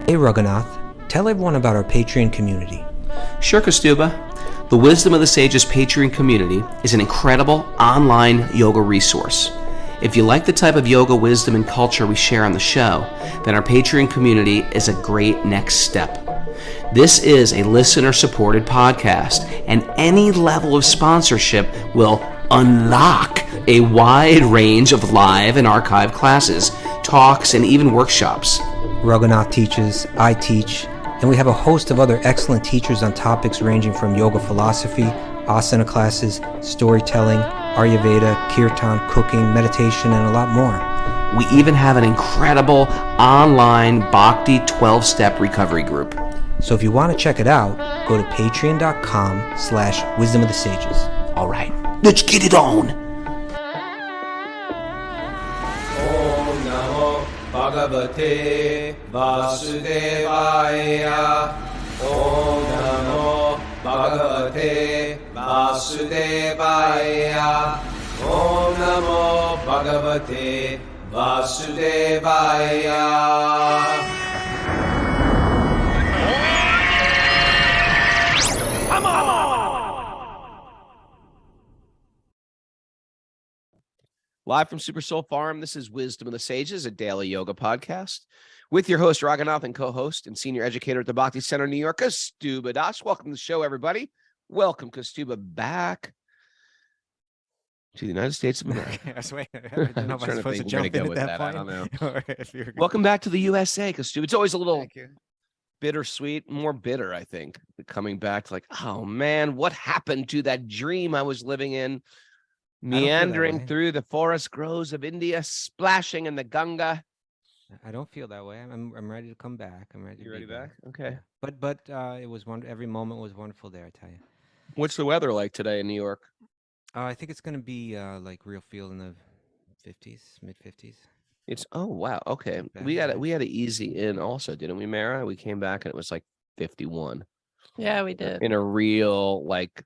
Hey Raghunath, tell everyone about our Patreon community. Sure, Kastuba. The Wisdom of the Sages Patreon community is an incredible online yoga resource. If you like the type of yoga wisdom and culture we share on the show, then our Patreon community is a great next step. This is a listener-supported podcast, and any level of sponsorship will unlock a wide range of live and archived classes, talks, and even workshops. Raghunath teaches, I teach, and we have a host of other excellent teachers on topics ranging from yoga philosophy, asana classes, storytelling, Ayurveda, kirtan, cooking, meditation, and a lot more. We even have an incredible online Bhakti 12-step recovery group. So if you want to check it out, go to patreon.com/wisdom of the sages. All right, let's get it on. Om Namo Bhagavate Vasudevaya. Om Namo Bhagavate Vasudevaya. Om Namo Bhagavate Vasudevaya. Live from Super Soul Farm, this is Wisdom of the Sages, a daily yoga podcast with your host, Raghunath, and co-host and senior educator at the Bhakti Center, New York, Kastuba Das. Welcome to the show, everybody. Welcome, Kastuba, back to the United States of America. I don't know if I'm supposed to jump in at that point. I don't know. Welcome back to the USA, Kastuba. It's always a little bittersweet, more bitter, I think, coming back to like, oh man, what happened to that dream I was living in? Meandering through the forest groves of India, splashing in the Ganga. I don't feel that way. I'm ready to come back. I'm ready. You ready back? Okay. But it was every moment was wonderful there, I tell you. What's the weather like today in New York? I think it's going to be like real feel in the 50s, mid 50s. It's wow. Okay. We had an easy in also, didn't we, Mara? We came back and it was like 51. Yeah, we did. In a real like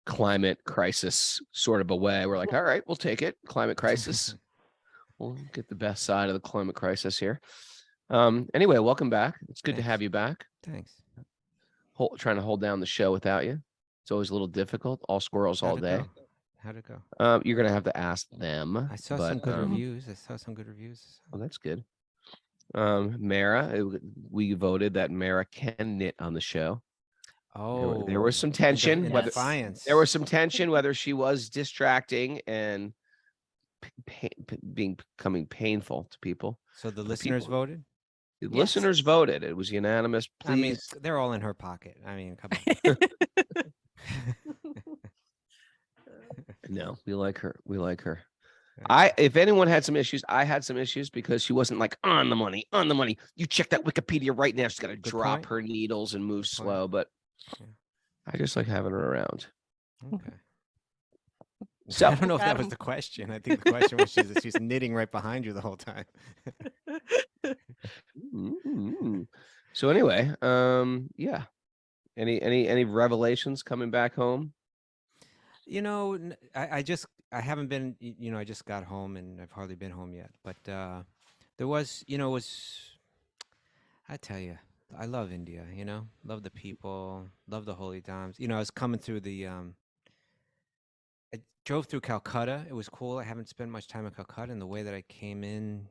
climate crisis sort of a way. We're like, all right, we'll take it. Climate crisis. We'll get the best side of the climate crisis here. Anyway, welcome back. It's good to have you back. Thanks. Trying to hold down the show without you. It's always a little difficult. All squirrels all day. How'd it go? You're going to have to ask them. I saw some good reviews. Oh, that's good. Mara, we voted that Mara can knit on the show. Oh, there was some tension. There was some tension whether she was distracting and becoming painful to people. So the listeners voted? The listeners voted. It was unanimous. Please. I mean, they're all in her pocket. I mean, come on. No, we like her. If anyone had some issues, I had some issues because she wasn't like on the money. You check that Wikipedia right now. She's got to drop her needles and move slow, but I just like having her around. Okay. So I don't know if that was the question. I think the question was she's knitting right behind you the whole time. So anyway, yeah. Any revelations coming back home? You know, I haven't been, I just got home and I've hardly been home yet. But there was, I tell you, I love India, love the people, love the holy dhams. I was coming through I drove through Calcutta. It was cool. I haven't spent much time in Calcutta, and the way that I came in,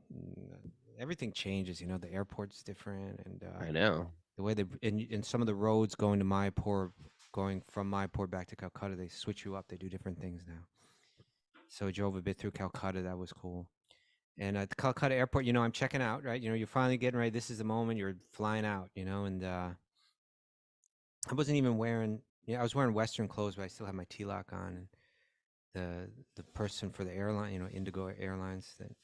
everything changes. The airport's different, and I know the way in some of the roads going to Mayapur, going from Mayapur back to Calcutta, they switch you up. They do different things now. So I drove a bit through Calcutta. That was cool. And at the Calcutta airport, I'm checking out, right? You're finally getting ready. This is the moment you're flying out, and I wasn't even wearing, I was wearing Western clothes, but I still had my T-lock on. And the person for the airline, Indigo Airlines, that,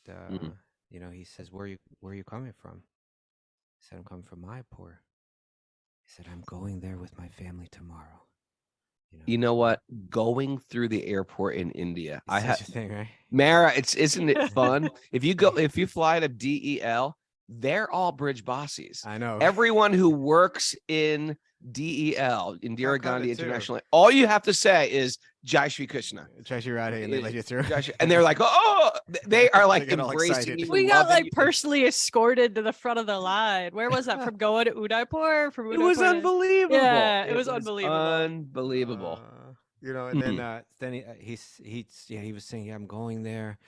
he says, where are you coming from? I said, I'm coming from Mayapur. He said, I'm going there with my family tomorrow. You know what? Going through the airport in India, I have a thing, right? Mara, isn't it fun? If you fly to DEL, they're all bridge bosses. I know. Everyone who works in DEL, Indira Calcutta, Gandhi too. International, all you have to say is Jai Shri Krishna. Jai Shri Radhe, and they let you through. And they're like, oh, they are like They get all embracing excited. you. We got loving like you. personally escorted to the front of the line. Where was that from? Goa to Udaipur? From It was Udaipur to- unbelievable. Yeah, it was unbelievable. Unbelievable. You know, and then he was saying, yeah, I'm going there.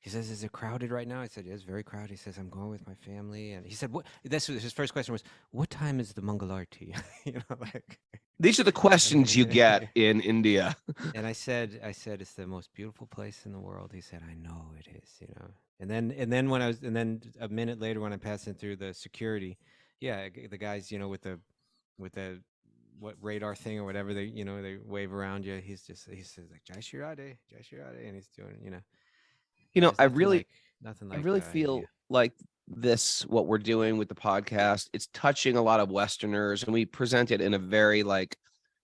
He says, is it crowded right now? I said, yeah, it's very crowded. He says, I'm going with my family. And he said, what? This was his first question was, what time is the Mangalarti? You know, like. These are the questions you get in India. And I said, it's the most beautiful place in the world. He said, I know it is, you know. And then a minute later when I'm passing through the security, yeah, the guys, you know, with the what radar thing or whatever they, you know, they wave around you. He says like Jai Shri Radhe, and he's doing, you know. You know, I Nothing really like feel India. like this, what we're doing with the podcast, it's touching a lot of Westerners, and we present it in a very like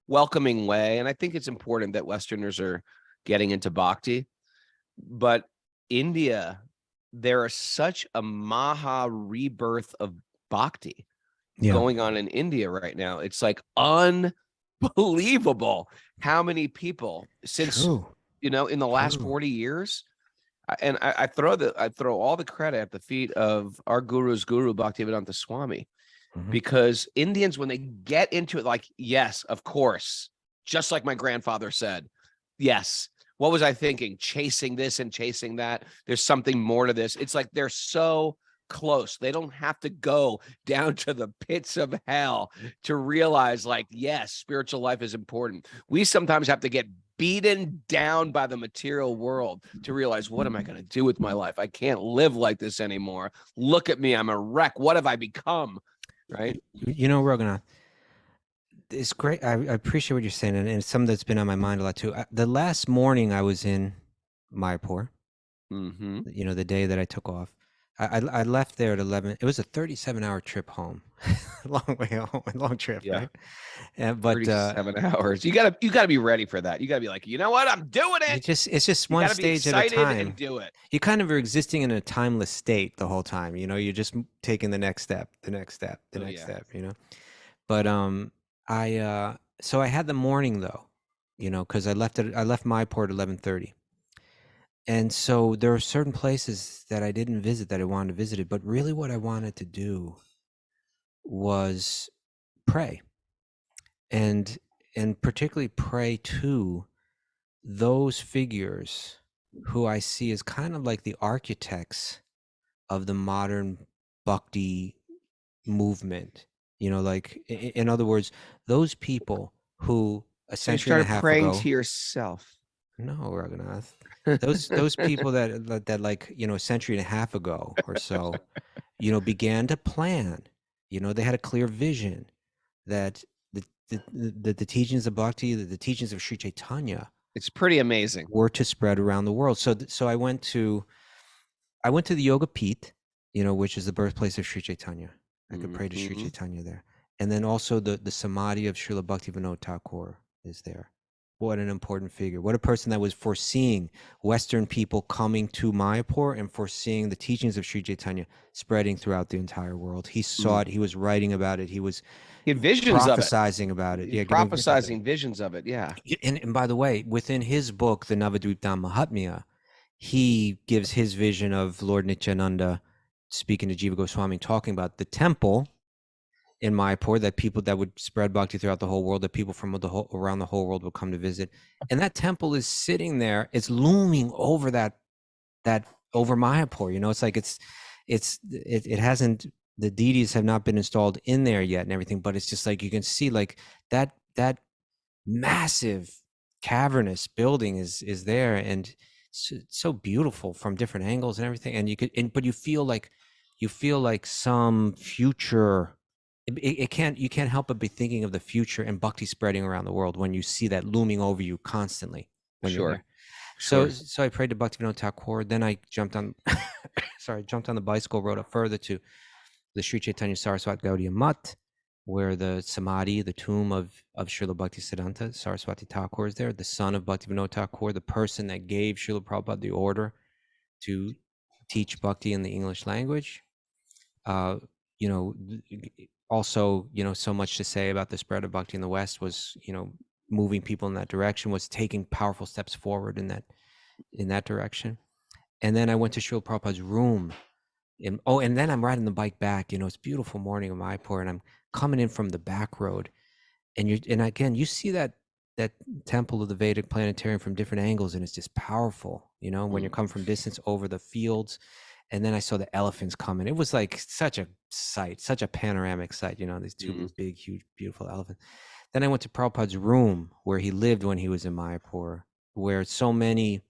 welcoming way. And I think it's important that Westerners are getting into bhakti. But India, there is such a Maha rebirth of bhakti going on in India right now. It's like unbelievable how many people since, you know, in the last 40 years. And I throw all the credit at the feet of our guru's guru, Bhaktivedanta Swami, because Indians, when they get into it, like, yes, of course, just like my grandfather said, yes. What was I thinking? Chasing this and chasing that. There's something more to this. It's like they're so close. They don't have to go down to the pits of hell to realize, like, yes, spiritual life is important. We sometimes have to get beaten down by the material world to realize, what am I going to do with my life? I can't live like this anymore. Look at me. I'm a wreck. What have I become? Right. You know, Raghunath, it's great. I appreciate what you're saying. And it's something that's been on my mind a lot too. The last morning I was in Mayapur, you know, the day that I took off, I left there at 11. It was a 37-hour trip home, long way home, a long trip, right? But 37 hours. You gotta be ready for that. You gotta be like, you know what, I'm doing it. It's just one stage at a time. And do it. You kind of are existing in a timeless state the whole time. You know, you're just taking the next step, the next step, the next step. You know, but so I had the morning though, you know, because I left Mayapur at 11:30. And so there are certain places that I didn't visit that I wanted to visit it, but really what I wanted to do was pray, and particularly pray to those figures who I see as kind of like the architects of the modern bhakti movement. You know, like in other words, those people who a century and a half praying ago. to yourself. No, Raghunath. Those people that like, you know, a century and a half ago or so, you know, began to plan. You know, they had a clear vision that the teachings of Bhakti, the teachings of Sri Chaitanya, it's pretty amazing, were to spread around the world. So I went to the Yoga Pit, you know, which is the birthplace of Sri Chaitanya. I could pray to Sri Chaitanya there, and then also the Samadhi of Srila Bhaktivinoda Thakur is there. What an important figure. What a person that was foreseeing Western people coming to Mayapur and foreseeing the teachings of Sri Chaitanya spreading throughout the entire world. He saw it. He was writing about it. He had visions prophesizing about it. Yeah, prophesizing visions of it. Yeah. And by the way, within his book, the Navadviptam Mahatmya, he gives his vision of Lord Nityananda speaking to Jiva Goswami, talking about the temple in Mayapur, that people that would spread bhakti throughout the whole world, that people from around the whole world would come to visit. And that temple is sitting there, it's looming over that over Mayapur. You know, it's like it hasn't, the deities have not been installed in there yet and everything, but it's just like you can see like that massive cavernous building is there, and it's so beautiful from different angles and everything. And but you feel like some future. You can't help but be thinking of the future and bhakti spreading around the world when you see that looming over you constantly. When you're there. So I prayed to Bhaktivinoda Thakur. Then I jumped on the bicycle, rode up further to the Sri Chaitanya Saraswati Gaudiya Mutt, where the Samadhi, the tomb of Srila Bhaktisiddhanta Saraswati Thakur is there, the son of Bhaktivinoda Thakur, the person that gave Srila Prabhupada the order to teach bhakti in the English language. you know, also, you know, so much to say about the spread of Bhakti in the West was, you know, moving people in that direction, was taking powerful steps forward in that direction. And then I went to Srila Prabhupada's room. And then I'm riding the bike back. You know, it's a beautiful morning in Mayapur, and I'm coming in from the back road. And again, you see that temple of the Vedic planetarium from different angles, and it's just powerful, you know, when you're coming from distance over the fields. And then I saw the elephants coming. It was like such a sight, such a panoramic sight, you know, these two big, huge, beautiful elephants. Then I went to Prabhupada's room where he lived when he was in Mayapur, where so many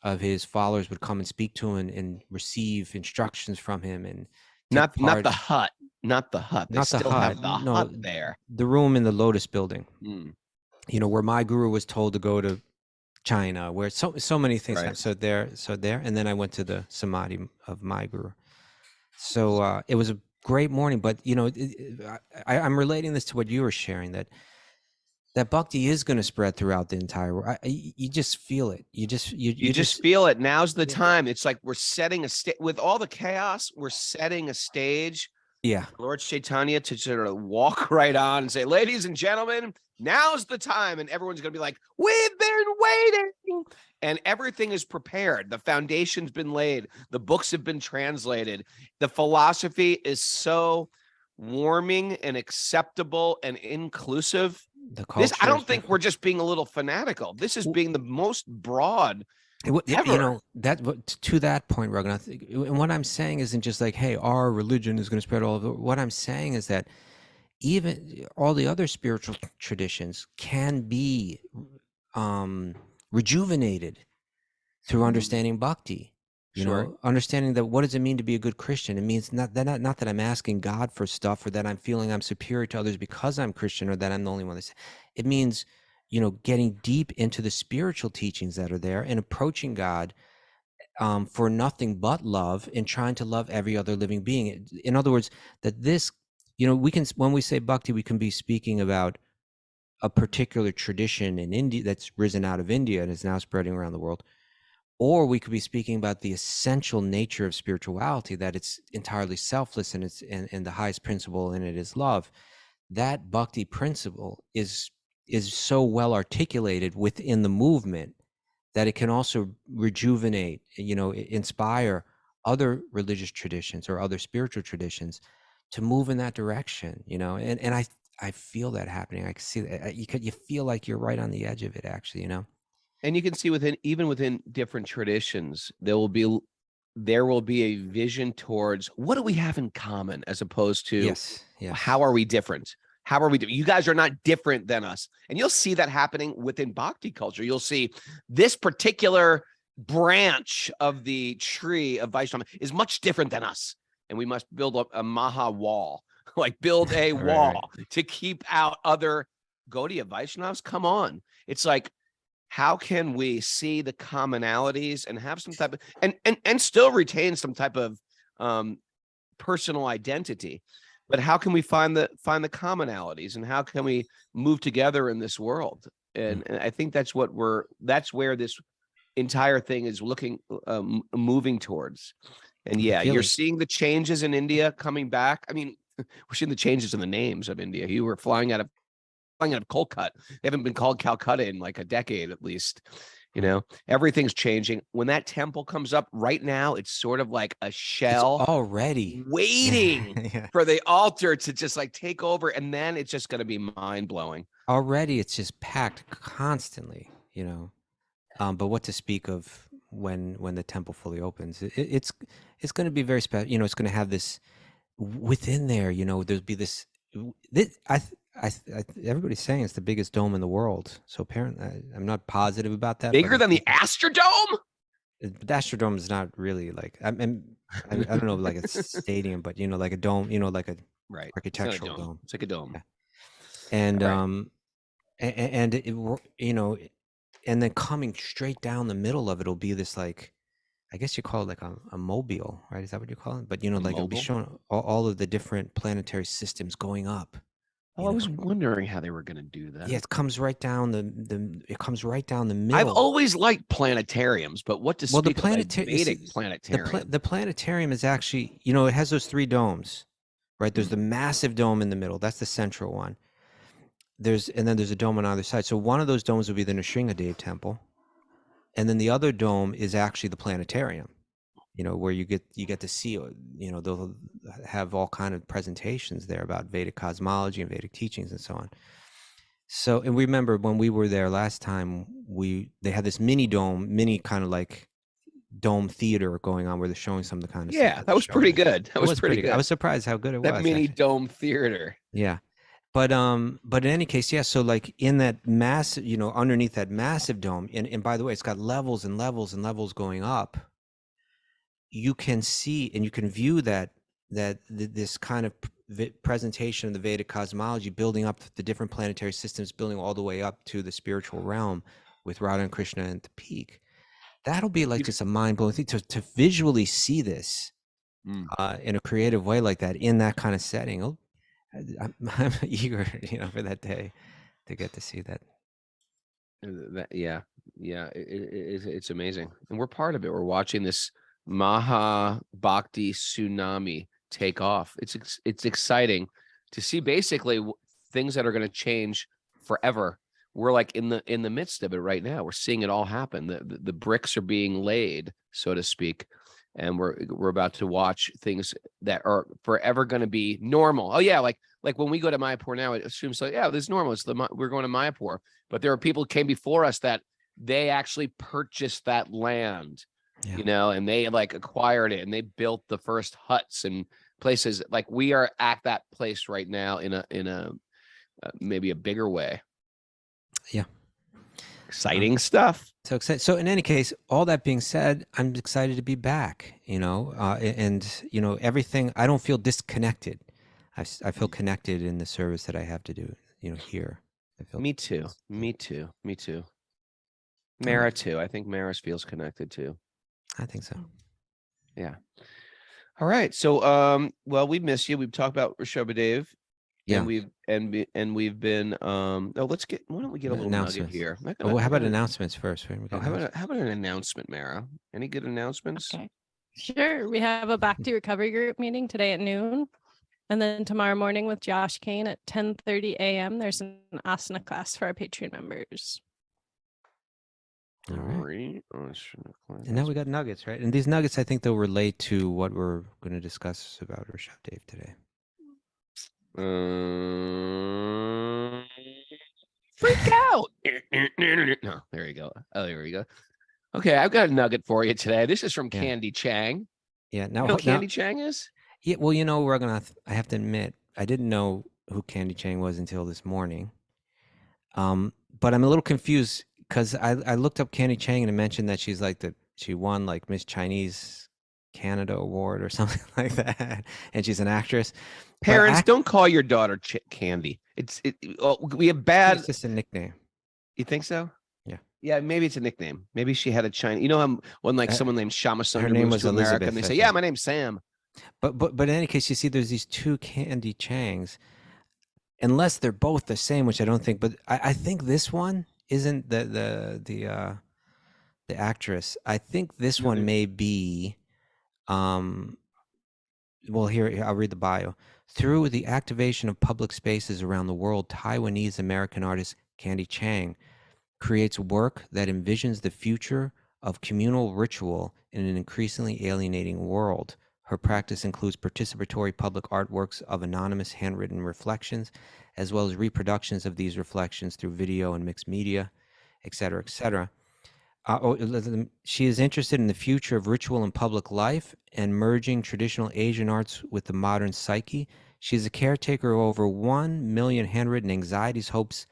of his followers would come and speak to him and receive instructions from him. And not the hut. They still have the hut there. The room in the Lotus building, you know, where my guru was told to go to China, where so many things happen. So there, and then I went to the samadhi of my guru. So it was a great morning. But you know, I'm relating this to what you were sharing, that bhakti is going to spread throughout the entire world. You just feel it. You just feel it. Now's the time. It's like we're setting a stage with all the chaos. We're setting a stage. Yeah, Lord Chaitanya to sort of walk right on and say, "Ladies and gentlemen, now's the time," and everyone's going to be like, "We've been waiting," and everything is prepared. The foundation's been laid. The books have been translated. The philosophy is so warming and acceptable and inclusive. I don't think we're just being a little fanatical. This is being the most broad ever. You know, to that point, Raghunath, and what I'm saying isn't just like, hey, our religion is going to spread all over. What I'm saying is that even all the other spiritual traditions can be rejuvenated through understanding bhakti. You know, understanding that what does it mean to be a good Christian? It means not that I'm asking God for stuff, or that I'm feeling I'm superior to others because I'm Christian, or that I'm the only one that's. It means, you know, getting deep into the spiritual teachings that are there and approaching God for nothing but love, and trying to love every other living being. In other words, that this, you know, when we say bhakti, we can be speaking about a particular tradition in India that's risen out of India and is now spreading around the world. Or we could be speaking about the essential nature of spirituality, that it's entirely selfless, and and the highest principle in it is love. That bhakti principle is so well articulated within the movement that it can also rejuvenate, you know, inspire other religious traditions or other spiritual traditions to move in that direction, you know. And I feel that happening. I can see that. You feel like you're right on the edge of it, actually, you know. And you can see even within different traditions, there will be a vision towards what do we have in common, as opposed to how are we different? How are we doing? You guys are not different than us. And you'll see that happening within bhakti culture. You'll see this particular branch of the tree of Vaishnava is much different than us. And we must build up a maha wall, like build a wall to keep out other Gaudiya Vaishnavas. Come on. It's like, how can we see the commonalities and have some type of and still retain some type of personal identity? But how can we find the commonalities, and how can we move together in this world? And I think that's where this entire thing is moving towards. And you're seeing the changes in India coming back. I mean, we're seeing the changes in the names of India. You were flying out of Kolkata. They haven't been called Calcutta in like a decade at least. You know, everything's changing. When that temple comes up right now, it's sort of like a shell already waiting for the altar to just like take over. And then it's just going to be mind blowing. Already it's just packed constantly, you know. But what to speak of when the temple fully opens? It's going to be very special. You know, it's going to have this within there. You know, there'll be this. Everybody's saying it's the biggest dome in the world. So apparently, I'm not positive about that. Bigger than the Astrodome? The Astrodome is not really like I don't know, like a stadium, but you know, like a dome. You know, like a architectural dome. It's like a dome. Yeah. And and it, you know, and then coming straight down the middle of it will be this, like, I guess you call it like a mobile, right? Is that what you call it? But you know, like it'll be showing all of the different planetary systems going up. Oh, I was wondering how they were going to do that. Yeah, it comes right down it comes right down the middle. I've always liked planetariums, but what to speak of a Vedic planetarium? The planetarium is actually, it has those 3 domes, right? There's the massive dome in the middle. That's the central one. And then there's a dome on either side. So one of those domes would be the Nrsingadev temple. And then the other dome is actually the planetarium, where you get to see, they'll have all kind of presentations there about Vedic cosmology and Vedic teachings and so on. So, and we remember when we were there last time, they had this mini kind of like dome theater going on where they're showing some of the kind of stuff that was pretty good. That was pretty good. I was surprised how good it was. That mini dome theater. Yeah. But in any case, yeah. So like in that massive, underneath that massive dome, and by the way, it's got levels and levels and levels going up. You can see and you can view this kind of presentation of the Vedic cosmology, building up the different planetary systems, building all the way up to the spiritual realm with Radha and Krishna at the peak. That'll be like just a mind-blowing thing to visually see this in a creative way like that in that kind of setting. I'm eager, for that day to get to see that. It's amazing, and we're part of it. We're watching this Maha Bhakti tsunami take off. It's exciting to see basically things that are going to change forever. We're like in the midst of it right now. We're seeing it all happen. The bricks are being laid, so to speak. And we're about to watch things that are forever going to be normal. Oh yeah, like when we go to Mayapur now, it assumes like, yeah, this is normal. We're going to Mayapur, but there are people who came before us that they actually purchased that land, and they like acquired it and they built the first huts and places. Like we are at that place right now in a maybe a bigger way. Yeah. Exciting stuff. So excited. So in any case, all that being said, I'm excited to be back, and everything, I don't feel disconnected. I feel connected in the service that I have to do, here. Me too. Mara too. I think Mara feels connected too. I think so. Yeah. All right. So, well, we miss you. We've talked about Rsabdeva. Yeah, and we've been why don't we get a little nugget here? How about announcements first? How about an announcement, Mara? Any good announcements? Okay. Sure. We have a Bhakti recovery group meeting today at noon. And then tomorrow morning with Josh Kane at 10:30 a.m. There's an asana class for our Patreon members. All right. And now we got nuggets, right? And these nuggets, I think they'll relate to what we're going to discuss about Rsabdeva today. Freak out. No, there you go. Oh, there we go. Okay, I've got a nugget for you today. This is from Candy Chang. Yeah, now you know Candy Chang is? Yeah, well, I have to admit, I didn't know who Candy Chang was until this morning. But I'm a little confused because I looked up Candy Chang and it mentioned that she won like Miss Chinese Canada award or something like that, and she's an actress. Parents, don't call your daughter Candy. We have bad. It's just a nickname. You think so? Yeah, maybe it's a nickname. Maybe she had a Chinese. When someone named Shama Sundar moves to Elizabeth, America, and they say, "Yeah, my name's Sam." But in any case, you see, there's these two Candy Changs, unless they're both the same, which I don't think. But I think this one isn't the actress. I think this one may be. Well, here I'll read the bio. Through the activation of public spaces around the world, Taiwanese American artist Candy Chang creates work that envisions the future of communal ritual in an increasingly alienating world. Her practice includes participatory public artworks of anonymous handwritten reflections, as well as reproductions of these reflections through video and mixed media, etc., etc. She is interested in the future of ritual and public life and merging traditional Asian arts with the modern psyche. She is a caretaker of over 1 million handwritten anxieties, hopes,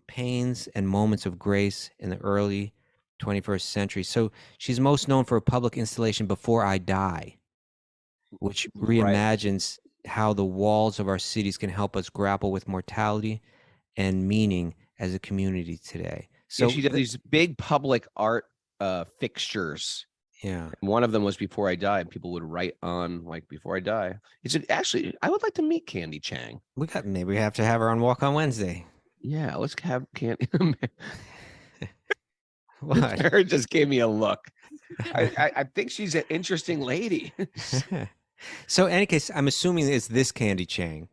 pains, and moments of grace in the early 21st century. So she's most known for a public installation, Before I Die, which reimagines how the walls of our cities can help us grapple with mortality and meaning as a community today. So she does these big public art fixtures Yeah. And one of them was Before I Die. And people would write on like Before I Die. Is it actually? I would like to meet Candy Chang. Maybe we have to have her on Walk on Wednesday. Yeah, let's have Candy. What? Karen just gave me a look. I think she's an interesting lady. So, in any case, I'm assuming it's this Candy Chang,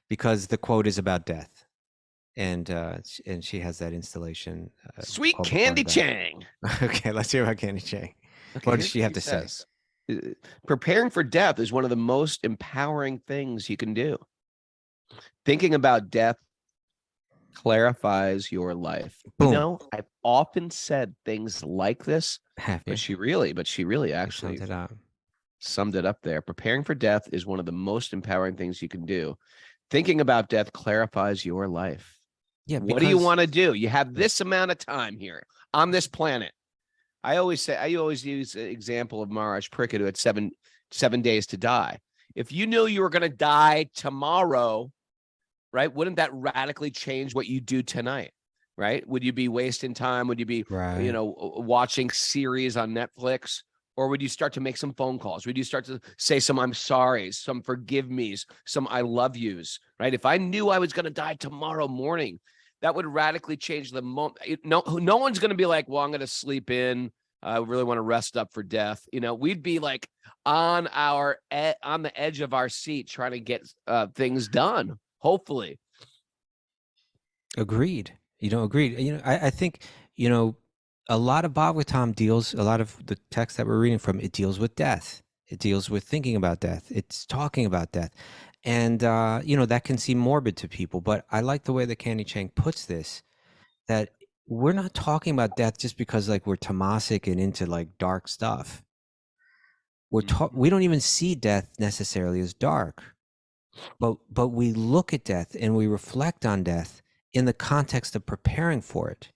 because the quote is about death, and she has that installation. Sweet called Candy Before I Die. Chang. Okay, let's hear about Candy Chang. Okay, What does she have to say? Preparing for death is one of the most empowering things you can do. Thinking about death clarifies your life. Boom. You know, I've often said things like this, but she really actually summed it up there. Preparing for death is one of the most empowering things you can do. Thinking about death clarifies your life. Yeah. What do you want to do? You have this amount of time here on this planet. I always use the example of Maharaj Pariksit, who had seven days to die. If you knew you were going to die tomorrow, right, wouldn't that radically change what you do tonight? Right? Would you be wasting time? Would you be, watching series on Netflix? Or would you start to make some phone calls? Would you start to say some I'm sorry's, some forgive me's, some I love you's, right? If I knew I was going to die tomorrow morning, that would radically change the moment. No one's going to be like, well, I'm going to sleep in. I really want to rest up for death. We'd be like on the edge of our seat trying to get things done, hopefully. Agreed. Agreed. I think, a lot of Bhagavatam a lot of the text that we're reading from, it deals with death. It deals with thinking about death. It's talking about death. And, that can seem morbid to people, but I like the way that Candy Chang puts this, that we're not talking about death just because like we're tamasic and into like dark stuff. We don't even see death necessarily as dark, but we look at death and we reflect on death in the context of preparing for it.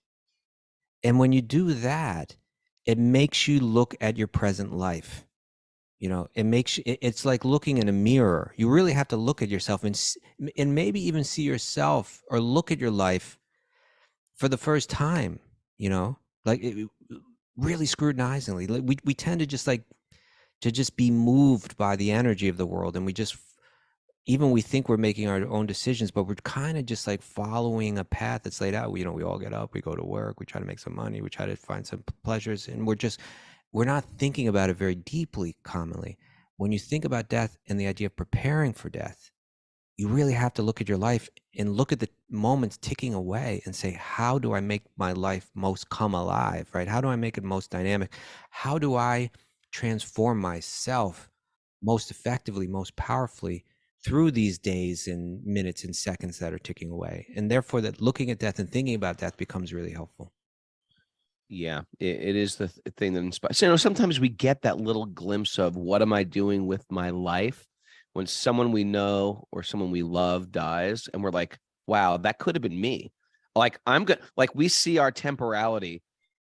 And when you do that, it makes you look at your present life. It's like looking in a mirror. You really have to look at yourself and maybe even see yourself or look at your life for the first time, really scrutinizingly. Like we tend to just be moved by the energy of the world. And we think we're making our own decisions, but we're kind of just like following a path that's laid out. We all get up, we go to work, we try to make some money, we try to find some pleasures, and we're not thinking about it very deeply commonly. When you think about death and the idea of preparing for death, you really have to look at your life and look at the moments ticking away and say, how do I make my life most come alive, right? How do I make it most dynamic? How do I transform myself most effectively, most powerfully through these days and minutes and seconds that are ticking away? And therefore that looking at death and thinking about death becomes really helpful. Yeah, it is the thing that inspires. Sometimes we get that little glimpse of what am I doing with my life when someone we know or someone we love dies, and we're like, wow, that could have been me. Like we see our temporality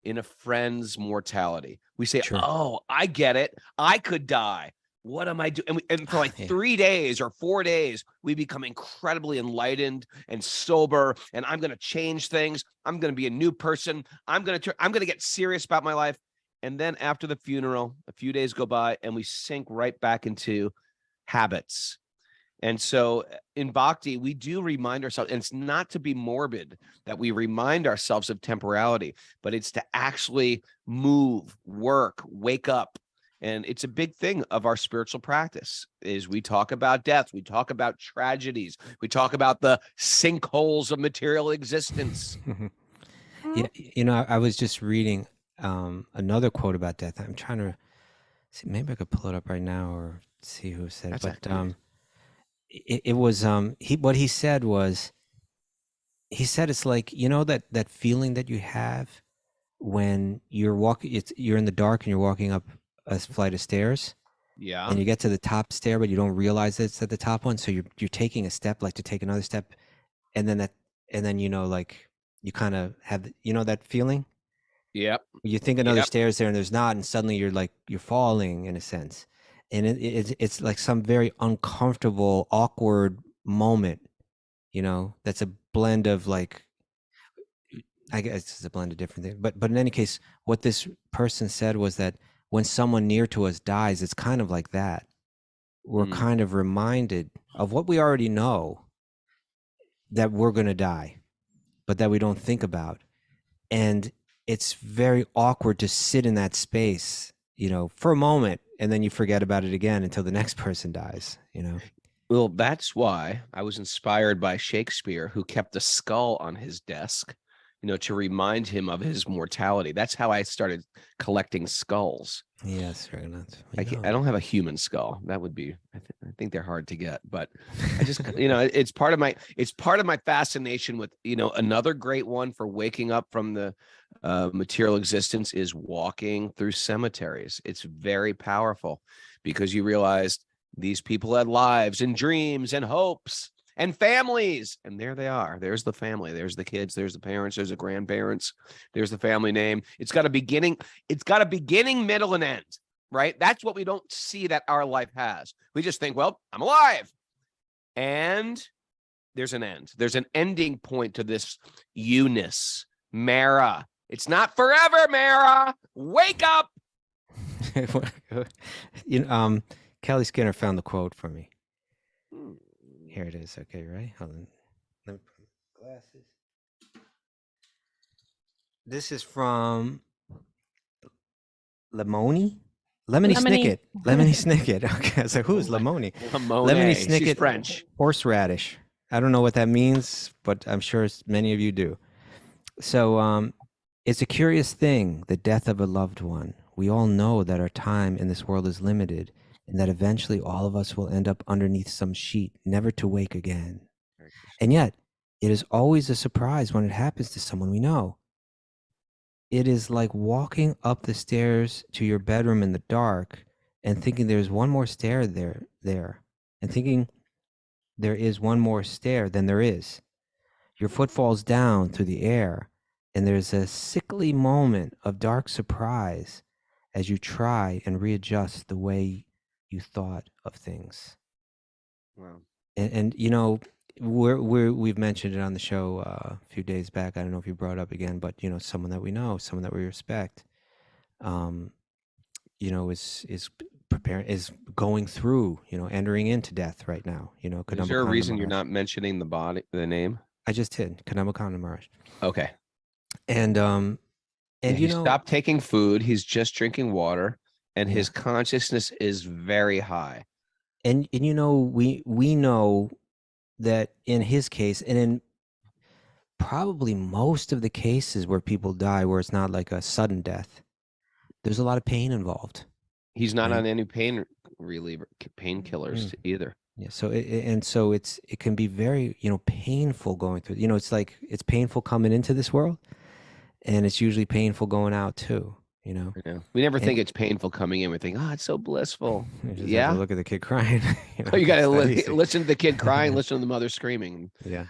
in a friend's mortality. We say, oh, I get it. I could die. What am I doing? And for like 3 days or 4 days, we become incredibly enlightened and sober. And I'm going to change things. I'm going to be a new person. I'm going to get serious about my life. And then after the funeral, a few days go by and we sink right back into habits. And so in Bhakti, we do remind ourselves, and it's not to be morbid that we remind ourselves of temporality, but it's to actually move, work, wake up. And it's a big thing of our spiritual practice is we talk about death. We talk about tragedies. We talk about the sinkholes of material existence. Yeah. I was just reading another quote about death. I'm trying to see, maybe I could pull it up right now or see who said it. But it was what he said was, he said it's like, that feeling that you have when you're walking, you're in the dark and you're walking up a flight of stairs, and you get to the top stair, but you don't realize it's at the top one. So you're taking a step, like to take another step, and then like you kind of have that feeling. Yep. You think another stairs there, and there's not, and suddenly you're falling in a sense, and it's like some very uncomfortable, awkward moment. That's a blend of like, I guess it's a blend of different things. But in any case, what this person said was that when someone near to us dies, it's kind of like that. We're kind of reminded of what we already know, that we're going to die, but that we don't think about. And it's very awkward to sit in that space, for a moment, and then you forget about it again until the next person dies, Well, that's why I was inspired by Shakespeare, who kept a skull on his desk, to remind him of his mortality. That's how I started collecting skulls. Yes, Raghunath. I don't have a human skull. That would be, I think they're hard to get, but I just, it's part of my fascination with, another great one for waking up from the material existence is walking through cemeteries. It's very powerful because you realize these people had lives and dreams and hopes and families. And there they are. There's the family. There's the kids. There's the parents. There's the grandparents. There's the family name. It's got a beginning. It's got a beginning, middle, and end, right? That's what we don't see that our life has. We just think, well, I'm alive. And there's an end. There's an ending point to this you-ness. Mara. It's not forever, Mara. Wake up. Kelly Skinner found the quote for me. Here it is. Okay, right? Hold on. Let me put my glasses. This is from Lemony Snicket. Lemony Snicket. Okay, I was like, who's Lemony? Lemony Snicket. She's French. Horseradish. I don't know what that means, but I'm sure many of you do. So it's a curious thing, the death of a loved one. We all know that our time in this world is limited, and that eventually all of us will end up underneath some sheet, never to wake again. And yet, it is always a surprise when it happens to someone we know. It is like walking up the stairs to your bedroom in the dark and thinking there's one more stair there, and thinking there is one more stair than there is. Your foot falls down through the air, and there's a sickly moment of dark surprise as you try and readjust the way you thought of things. Wow. And we've mentioned it on the show a few days back. I don't know if you brought it up again, but someone that we know, someone that we respect, is preparing, is going through, entering into death right now. Is there a reason you're not mentioning the name? I just did. Kadambakanda Maharaj. Okay. And he stopped taking food. He's just drinking water. And his consciousness is very high. And we know that in his case, and in probably most of the cases where people die, where it's not like a sudden death, there's a lot of pain involved. He's not on any pain reliever, painkillers either. Yeah. So it can be very painful going through. It's like it's painful coming into this world, and it's usually painful going out too. We never think it's painful coming in. We think, it's so blissful. Yeah. Look at the kid crying. You got to listen to the kid crying, listen to the mother screaming. Yeah.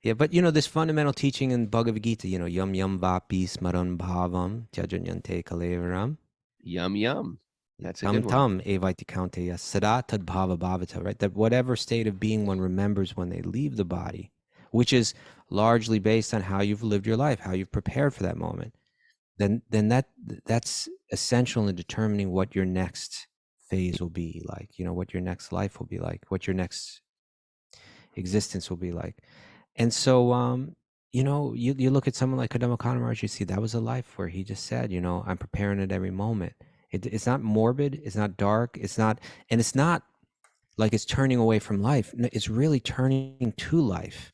Yeah. But, this fundamental teaching in Bhagavad Gita, yum yum vapi smaran bhavam tyajanyante kalevaram. Yum yum. That's a good one. Tam evaiti kaunteya sada tad bhava bhavata, right? That whatever state of being one remembers when they leave the body, which is largely based on how you've lived your life, how you've prepared for that moment. Then that's essential in determining what your next phase will be like, what your next life will be like, what your next existence will be like. And so, you look at someone like Kadambakanda Maharaj, you see that was a life where he just said, I'm preparing at every moment. It's not morbid, it's not dark, it's not like it's turning away from life. It's really turning to life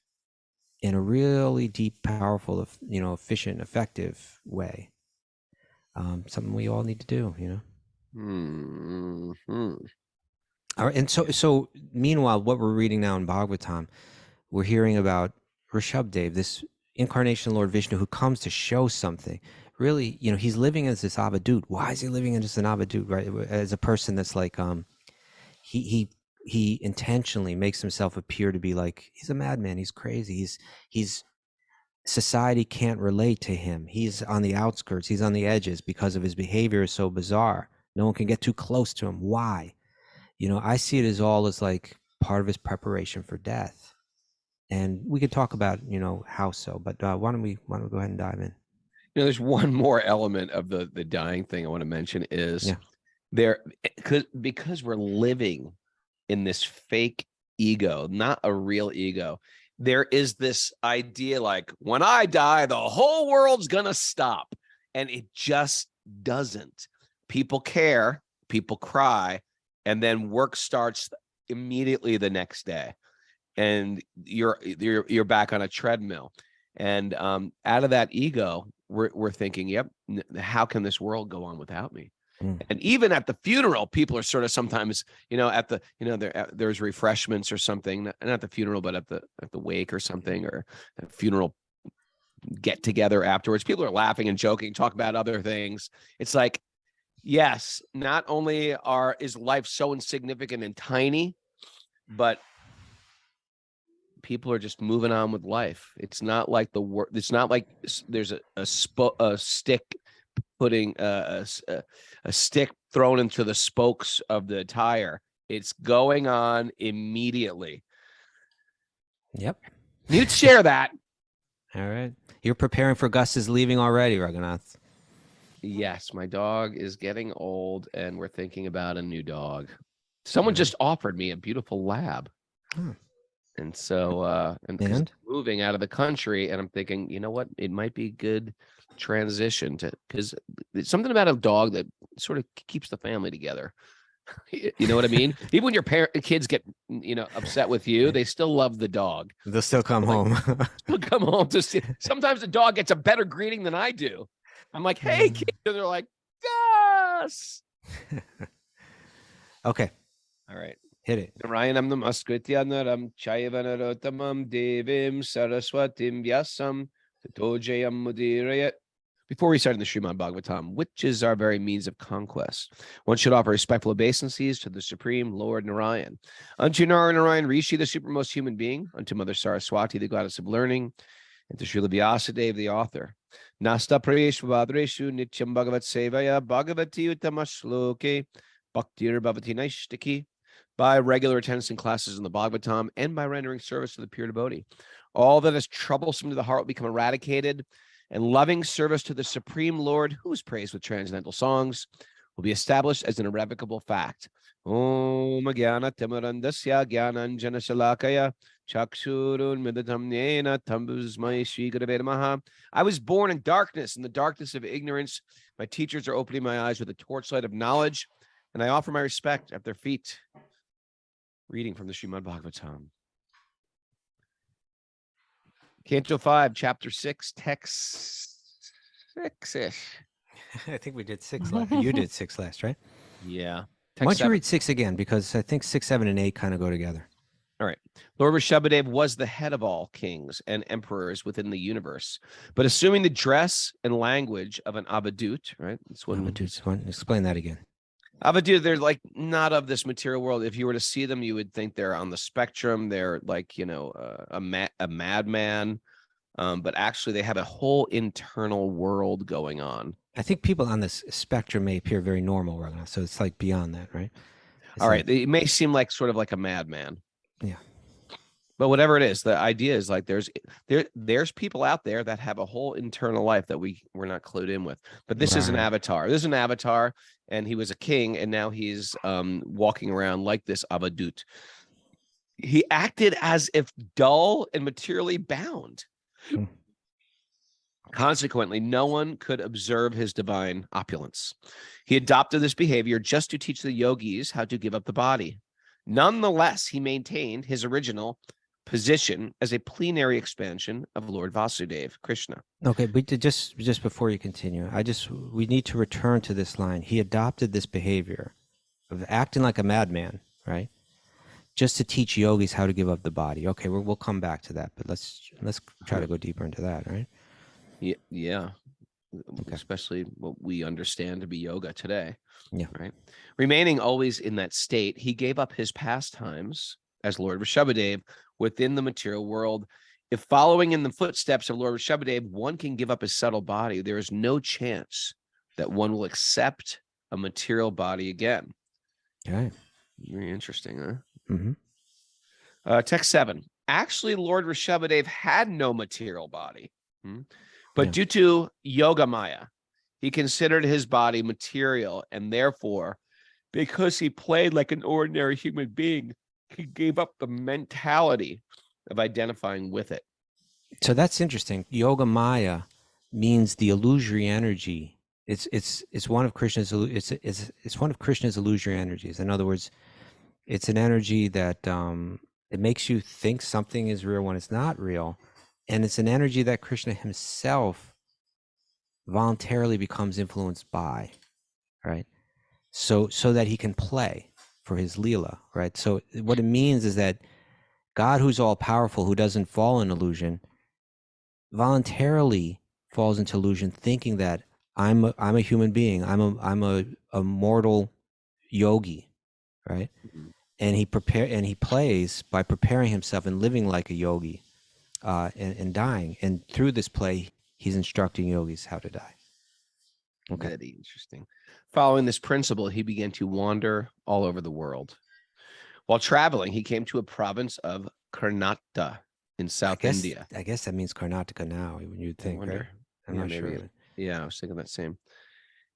in a really deep, powerful, efficient, effective way. Something we all need to do, All right, and so meanwhile, what we're reading now in Bhagavatam, we're hearing about Rsabdeva, this incarnation Lord Vishnu who comes to show something. Really, he's living as this avaduta. Why is he living as an avaduta, right? As a person that's like, he intentionally makes himself appear to be like, he's a madman, he's crazy, he's society can't relate to him. He's on the outskirts. He's on the edges because of his behavior is so bizarre. No one can get too close to him. Why? I see it as all as like part of his preparation for death. And we could talk about, how so, but why don't we go ahead and dive in? there's one more element of the dying thing I want to mention is because we're living in this fake ego, not a real ego. There is this idea like, when I die, the whole world's going to stop. And it just doesn't. People care, people cry, and then work starts immediately the next day. And you're back on a treadmill. And out of that ego, we're thinking, yep, how can this world go on without me? And even at the funeral, people are sort of sometimes, at the, there's refreshments or something, not at the funeral, but at the wake or something, or a funeral get together afterwards. People are laughing and joking, talk about other things. It's like, yes, not only is life so insignificant and tiny, but people are just moving on with life. It's not like it's not like there's a stick putting a stick thrown into the spokes of the tire. It's going on immediately. Yep. You'd share that. All right. You're preparing for Gus's leaving already, Raghunath. Yes, my dog is getting old, and we're thinking about a new dog. Someone just offered me a beautiful lab. And so, and moving out of the country, and I'm thinking, you know what? It might be good transition because it's something about a dog that sort of keeps the family together. You know what I mean? Even when your kids get, upset with you, they still love the dog. They'll still come home. They'll come home to see. Sometimes the dog gets a better greeting than I do. I'm like, hey, kid. And they're like, Gus. Okay. All right. Hit it. Narayanam namaskritya chayavanarotamam devim saraswatim vyasam tatojayam mudirayat. Before we start in the Srimad Bhagavatam, which is our very means of conquest, one should offer respectful obeisances to the Supreme Lord Narayan. Unto Narayan Rishi, the supermost human being, unto Mother Saraswati, the goddess of learning, and to Srila Vyasadeva, the author. Nasta prayeshu vadreshu nityam bhagavat sevaya bhagavati utamashloke bhaktir bhavati naishtiki. By regular attendance in classes in the Bhagavatam and by rendering service to the pure devotee. All that is troublesome to the heart will become eradicated, and loving service to the Supreme Lord, who is praised with transcendental songs, will be established as an irrevocable fact. Om Gyana Timarandasya Gyananjana Shalakaya Chakshurun Midatam Yena Tambuzmai Shri Gurave Namaha. I was born in darkness, in the darkness of ignorance. My teachers are opening my eyes with the torchlight of knowledge, and I offer my respect at their feet. Reading from the Srimad Bhagavatam. Canto 5, Chapter 6, Text 6-ish. I think we did 6 last. You did 6 last, right? Yeah. Why don't you read 6 again? Because I think 6, 7, and 8 kind of go together. All right. Lord Rsabdeva was the head of all kings and emperors within the universe, but assuming the dress and language of an avaduta, right? Explain that again. Avaduta, they're like not of this material world. If you were to see them, you would think they're on the spectrum. They're like, a madman. But actually, they have a whole internal world going on. I think people on this spectrum may appear very normal right now. So it's like beyond that, right? All right. It may seem like sort of like a madman. Yeah. But whatever it is, the idea is like there's people out there that have a whole internal life that we're not clued in with. But this is an avatar. This is an avatar, and he was a king, and now he's walking around like this avaduta. He acted as if dull and materially bound. Consequently, no one could observe his divine opulence. He adopted this behavior just to teach the yogis how to give up the body. Nonetheless, he maintained his original position as a plenary expansion of Lord Vasudeva, Krishna. Okay, but just before you continue, we need to return to this line. He adopted this behavior of acting like a madman, right? Just to teach yogis how to give up the body. Okay, we'll come back to that, but let's try to go deeper into that, right? Yeah. Okay. Especially what we understand to be yoga today. Yeah. Right. Remaining always in that state, he gave up his pastimes as Lord Rsabdeva within the material world. If following in the footsteps of Lord Rsabdeva, one can give up his subtle body, there is no chance that one will accept a material body again. Okay. Very interesting, huh? Mm-hmm. Text 7. Actually, Lord Rsabdeva had no material body. But due to Yogamaya, he considered his body material, and therefore, because he played like an ordinary human being, he gave up the mentality of identifying with it. So that's interesting. Yogamaya means the illusory energy. It's one of Krishna's it's one of Krishna's illusory energies. In other words, it's an energy that it makes you think something is real when it's not real, and it's an energy that Krishna himself voluntarily becomes influenced by, right? So that he can play for his Leela, right? So what it means is that God, who's all powerful, who doesn't fall in illusion, voluntarily falls into illusion, thinking that I'm a human being, I'm a mortal yogi, right? Mhm. And he plays by preparing himself and living like a yogi, and dying. And through this play, he's instructing yogis how to die. Okay. Very interesting. Following this principle, he began to wander all over the world. While traveling, he came to a province of Karnataka in South India. I guess that means Karnataka now, when you'd think, right? I'm not sure. Yeah, I was thinking that same.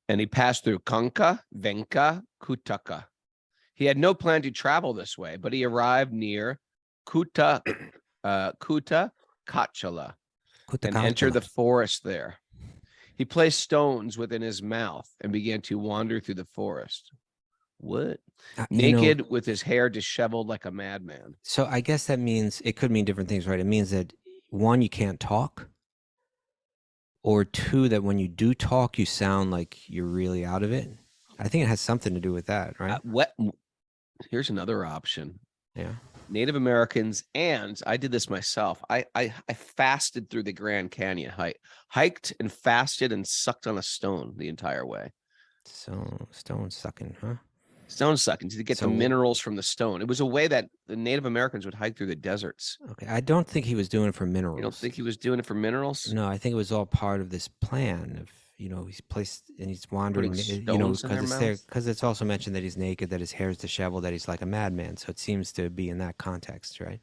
And he passed through Kanka, Venka, Kutaka. He had no plan to travel this way, but he arrived near Kutachala and entered the forest there. He placed stones within his mouth and began to wander through the forest. What? Naked, with his hair disheveled like a madman. So I guess that means, it could mean different things, right? It means that, one, you can't talk, or two, that when you do talk, you sound like you're really out of it. I think it has something to do with that, right? Here's another option. Yeah. Native Americans, and I did this myself. I fasted through the Grand Canyon, hiked and fasted and sucked on a stone the entire way. So stone sucking, huh? Stone sucking to get the minerals from the stone. It was a way that the Native Americans would hike through the deserts. Okay, I don't think he was doing it for minerals. You don't think he was doing it for minerals? No, I think it was all part of this plan of, he's placed and he's wandering, because it's also mentioned that he's naked, that his hair is disheveled, that he's like a madman. So it seems to be in that context, right?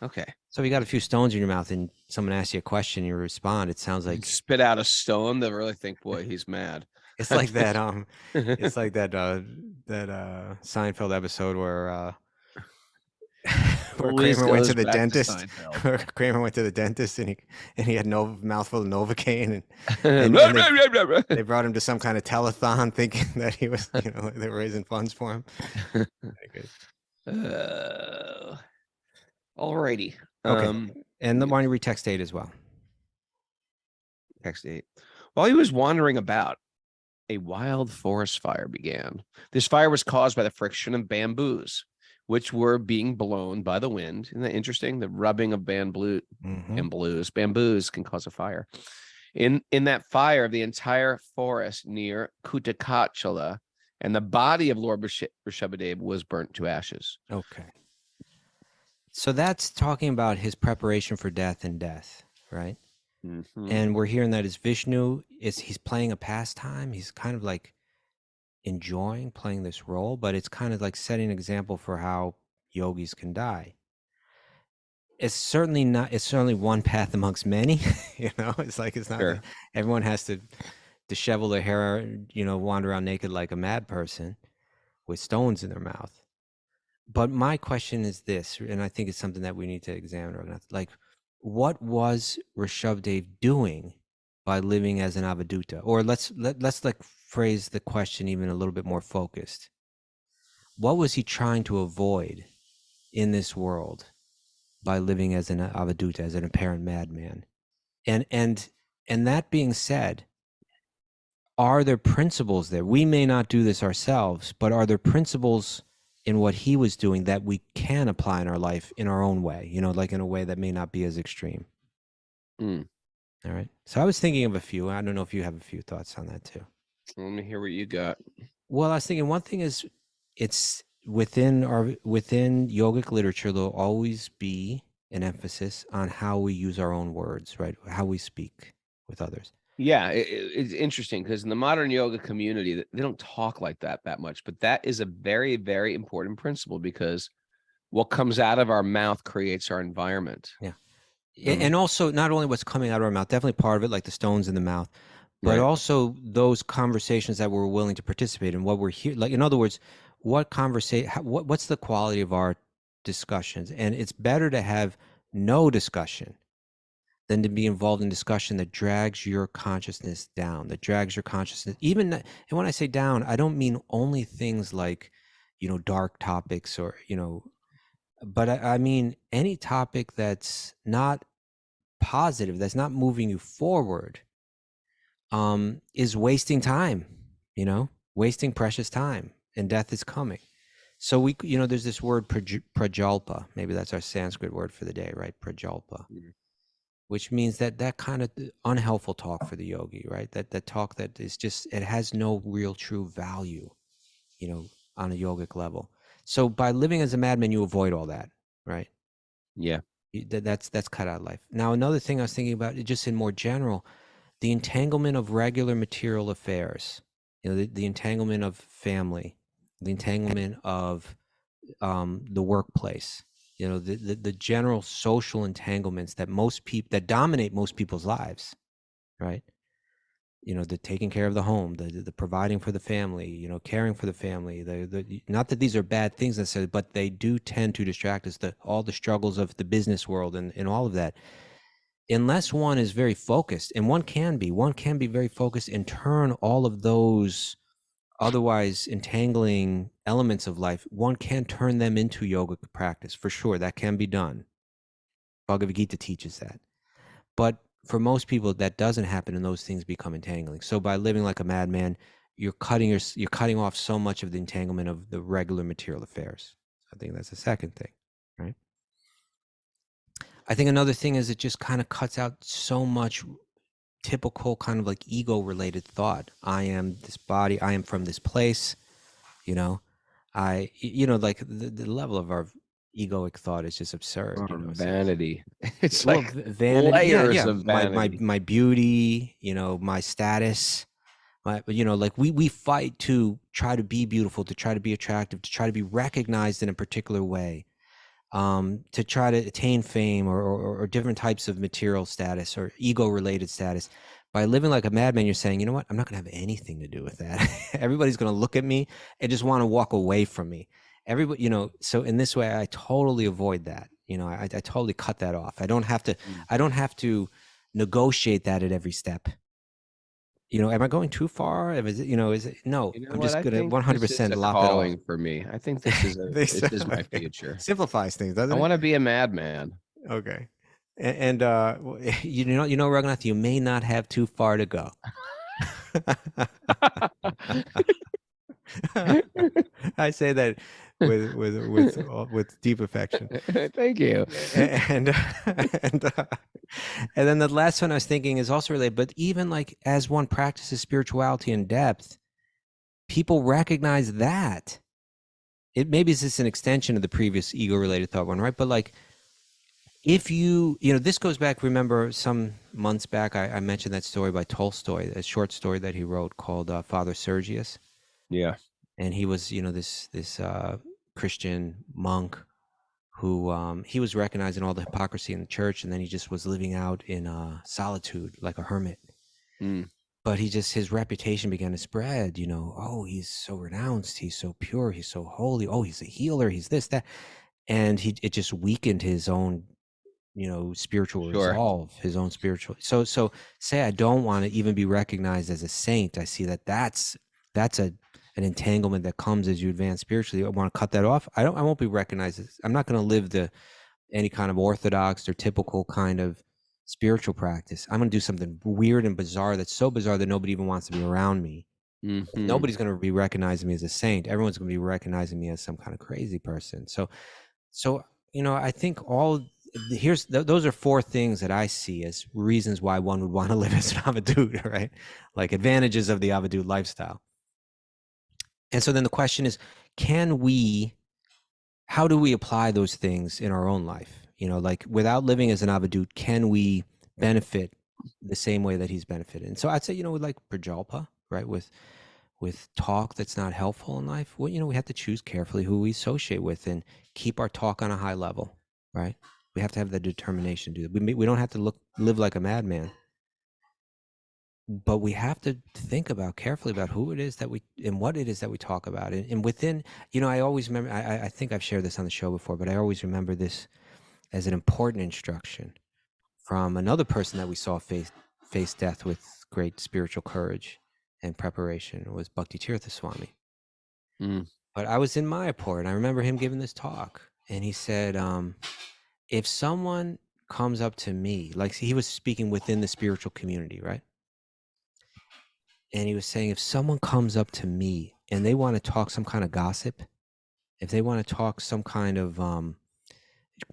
Okay. So you got a few stones in your mouth and someone asks you a question, you respond. It sounds like spit out a stone. They'll really think, boy, he's mad. It's like that. It's like that Seinfeld episode where Kramer went to the dentist. Kramer went to the dentist and he had no mouthful of Novocaine, and they brought him to some kind of telethon, thinking that he was, they were raising funds for him. Alrighty. Okay. And why don't you read text 8 as well? Text 8. While he was wandering about, a wild forest fire began. This fire was caused by the friction of bamboos, which were being blown by the wind. Isn't that interesting? The rubbing of bamboos can cause a fire. In that fire, the entire forest near Kutachala and the body of Lord Rsabdeva was burnt to ashes. Okay. So that's talking about his preparation for death and death, right? Mm-hmm. And we're hearing that as Vishnu, he's playing a pastime. He's kind of like enjoying playing this role, but it's kind of like setting an example for how yogis can die. It's certainly one path amongst many. It's like, it's not, sure. Everyone has to dishevel their hair, wander around naked like a mad person with stones in their mouth. But my question is this, and I think it's something that we need to examine. Like, what was Rsabdeva doing by living as an avaduta? Or let's like phrase the question even a little bit more focused. What was he trying to avoid in this world by living as an avaduta, as an apparent madman? And that being said, are there principles there? We may not do this ourselves, but are there principles in what he was doing that we can apply in our life in our own way, like in a way that may not be as extreme? All right. So I was thinking of a few. I don't know if you have a few thoughts on that too. Let me hear what you got. Well, I was thinking one thing is, it's within yogic literature, there'll always be an emphasis on how we use our own words, right? How we speak with others. Yeah, it's interesting because in the modern yoga community, they don't talk like that much, but that is a very, very important principle because what comes out of our mouth creates our environment. Yeah. And also not only what's coming out of our mouth, definitely part of it, like the stones in the mouth, but Right. also those conversations that we're willing to participate in, what we're here. Like, in other words, what's the quality of our discussions? And it's better to have no discussion than to be involved in discussion that drags your consciousness down, that drags your consciousness. And when I say down, I don't mean only things like, dark topics or, but I mean any topic that's not positive, that's not moving you forward, is wasting time, wasting precious time, and death is coming. So there's this word prajalpa. Maybe that's our Sanskrit word for the day, right? Prajalpa, which means that kind of unhelpful talk for the yogi, right? That talk that is just, it has no real true value, on a yogic level. So by living as a madman, you avoid all that, right? Yeah. That's cut out of life. Now, another thing I was thinking about, just in more general, the entanglement of regular material affairs, the entanglement of family, the entanglement of the workplace, the general social entanglements that dominate most people's lives, right? The taking care of the home, the providing for the family, caring for the family, the not that these are bad things necessarily, but they do tend to distract us, all the struggles of the business world and all of that. Unless one is very focused, and one can be very focused and turn all of those otherwise entangling elements of life, one can turn them into yogic practice, for sure. That can be done. Bhagavad Gita teaches that. But for most people, that doesn't happen, and those things become entangling. So by living like a madman, you're cutting off so much of the entanglement of the regular material affairs. I think that's the second thing, right? I think another thing is it just kind of cuts out so much typical kind of like ego-related thought. I am this body. I am from this place. Like the level of our egoic thought is just absurd. Vanity. It's well, like vanity, layers of vanity. My beauty, my status, like we fight to try to be beautiful, to try to be attractive, to try to be recognized in a particular way, to try to attain fame or different types of material status or ego-related status. By living like a madman, you're saying, you know what? I'm not going to have anything to do with that. Everybody's going to look at me and just want to walk away from me. Everybody, so in this way, I totally avoid that. I totally cut that off. I don't have to negotiate that at every step. Am I going too far? Is it no? I'm just going to 100% lop it off. For me, I think this is this is my future. Simplifies things, doesn't it? I want to be a madman. Okay. And Raghunath, you may not have too far to go. I say that with deep affection. Thank you. And then the last one I was thinking is also related, but even like as one practices spirituality in depth, people recognize that it maybe is just an extension of the previous ego-related thought one, right? But like, if this goes back, remember some months back, I mentioned that story by Tolstoy, a short story that he wrote called Father Sergius. Yeah. And he was, this Christian monk who he was recognizing all the hypocrisy in the church, and then he just was living out in solitude like a hermit. But his reputation began to spread, oh, he's so renounced, he's so pure, he's so holy, oh, he's a healer, he's this, that. And it just weakened his own spiritual resolve, his own spiritual. So say I don't want to even be recognized as a saint. I see that's an entanglement that comes as you advance spiritually. I want to cut that off. I won't be recognized I'm not going to live any kind of orthodox or typical kind of spiritual practice. I'm going to do something weird and bizarre that's so bizarre that nobody even wants to be around me. Mm-hmm. Nobody's going to be recognizing me as a saint. Everyone's going to be recognizing me as some kind of crazy person. So I think those are four things that I see as reasons why one would want to live as an avaduta, right? Like advantages of the avaduta lifestyle. And so then the question is, how do we apply those things in our own life? Like without living as an avaduta, can we benefit the same way that he's benefited? And so I'd say, with like Prajalpa, right? With talk that's not helpful in life, we have to choose carefully who we associate with and keep our talk on a high level, right? We have to have the determination to do that. We don't have to live like a madman, but we have to think about carefully about who it is that and what it is that we talk about. And within, I always remember, I think I've shared this on the show before, but I always remember this as an important instruction from another person that we saw face death with great spiritual courage and preparation. It was Bhakti Swami. But I was in Mayapur, and I remember him giving this talk, and he said, if someone comes up to me, like he was speaking within the spiritual community, right? And he was saying, if someone comes up to me and they want to talk some kind of gossip, if they want to talk some kind of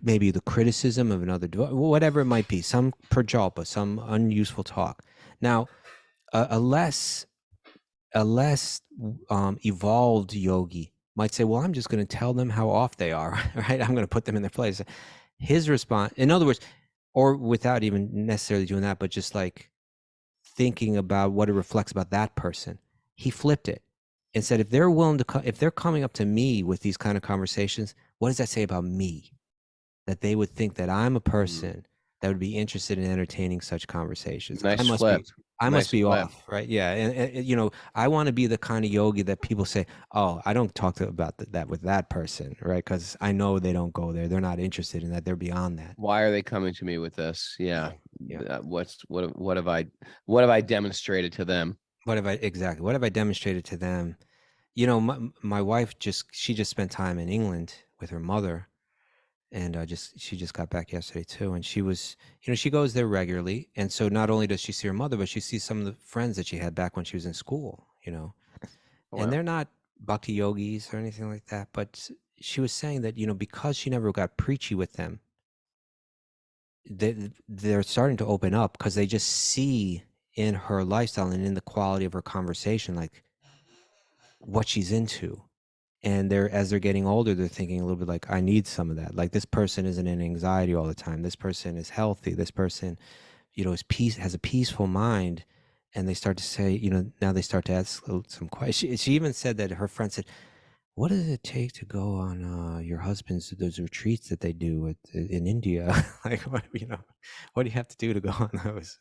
maybe the criticism of another, whatever it might be, some prajalpa, some unuseful talk. Now, a less evolved yogi might say, well, I'm just going to tell them how off they are, right? I'm going to put them in their place. His response, in other words, or without even necessarily doing that, but just like thinking about what it reflects about that person, he flipped it and said, if they're willing to if they're coming up to me with these kind of conversations, what does that say about me? That they would think that I'm a person that would be interested in entertaining such conversations. Nice flip. I must be off, right? Yeah, and I want to be the kind of yogi that people say, "Oh, I don't talk about that with that person," right? Because I know they don't go there; they're not interested in that; they're beyond that. Why are they coming to me with this? Yeah. What have I demonstrated to them? What have I demonstrated to them? My wife just spent time in England with her mother. And she just got back yesterday too. And she was, she goes there regularly. And so not only does she see her mother, but she sees some of the friends that she had back when she was in school, Wow. And they're not bhakti yogis or anything like that. But she was saying that, because she never got preachy with them, they're starting to open up because they just see in her lifestyle and in the quality of her conversation, like what she's into. And as they're getting older, they're thinking a little bit like, I need some of that. Like, this person isn't in anxiety all the time. This person is healthy. This person, has a peaceful mind. And they start to say, now they start to ask some questions. She even said that her friend said, what does it take to go on your husband's, those retreats that they do in India? Like, what do you have to do to go on those,